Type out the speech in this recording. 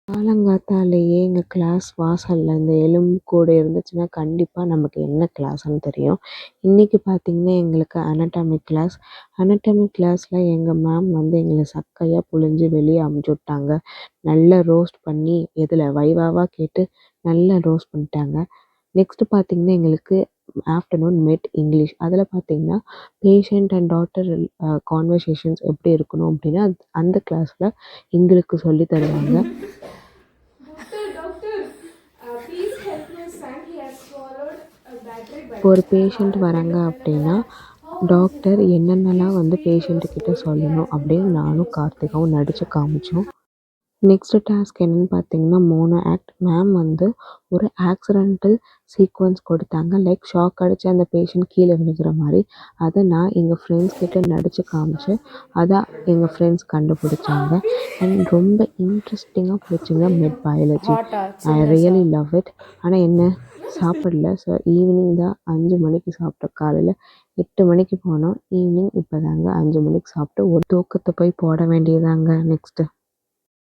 காலங்காத்தாலேயே எங்க கிளாஸ் வாசல்ல இந்த எலும்பு கூடு இருந்துச்சுன்னா கண்டிப்பா நமக்கு என்ன கிளாஸ்ன்னு தெரியும். இன்னைக்கு பார்த்தீங்கன்னா எங்களுக்கு அனாட்டமி கிளாஸ். அனாட்டமி கிளாஸ்ல எங்க மேம் வந்து எங்கள சக்கையா புழிஞ்சு வெளிய அமுச்சு விட்டாங்க. நல்லா ரோஸ்ட் பண்ணி எதுல வைவாவா கேட்டு நல்லா ரோஸ்ட் பண்ணிட்டாங்க. நெக்ஸ்ட் பார்த்தீங்கன்னா எங்களுக்கு ஆஃப்டர்நூன் மிட் இங்கிலீஷ். அதில் பார்த்தீங்கன்னா பேஷண்ட் அண்ட் டாக்டர் கான்வர்சேஷன்ஸ் எப்படி இருக்கணும் அப்படின்னா அந்த கிளாஸில் எங்களுக்கு சொல்லி தருவாங்க. Doctor, please help my son. He has swallowed a battery இப்போ ஒரு பேஷண்ட் வராங்க அப்படின்னா டாக்டர் என்னென்னலாம் வந்து பேஷண்ட் கிட்ட சொல்லணும் அப்படின்னு நானும் கார்த்திகாவும் நடிச்சு காமிச்சோம். நெக்ஸ்ட் டாஸ்க் என்னன்னு பார்த்தீங்கன்னா மோனோ ஆக்ட். மேம் வந்து ஒரு ஆக்சிடென்டல் சீக்வன்ஸ் கொடுத்தாங்க. லைக் ஷாக் அடிச்சு அந்த பேஷண்ட் கீழே விழுகிற மாதிரி. அதை நான் எங்கள் ஃப்ரெண்ட்ஸ் கிட்ட நடிச்சு காமிச்சு அதை எங்கள் ஃப்ரெண்ட்ஸ் கண்டுபிடிச்சாங்க. அண்ட் ரொம்ப இன்ட்ரெஸ்டிங்காக போச்சுங்க mid biology. I really love it. ஆனால் என்ன சாப்பிடல. ஸோ ஈவினிங் தான் 5 மணிக்கு சாப்பிட்டோம். காலையில் 8 மணிக்கு போனோம். ஈவினிங் இப்போ தாங்க 5 மணிக்கு சாப்பிட்டு ஒரு தூக்கத்தை போய் போட வேண்டியதாங்க நெக்ஸ்ட்டு.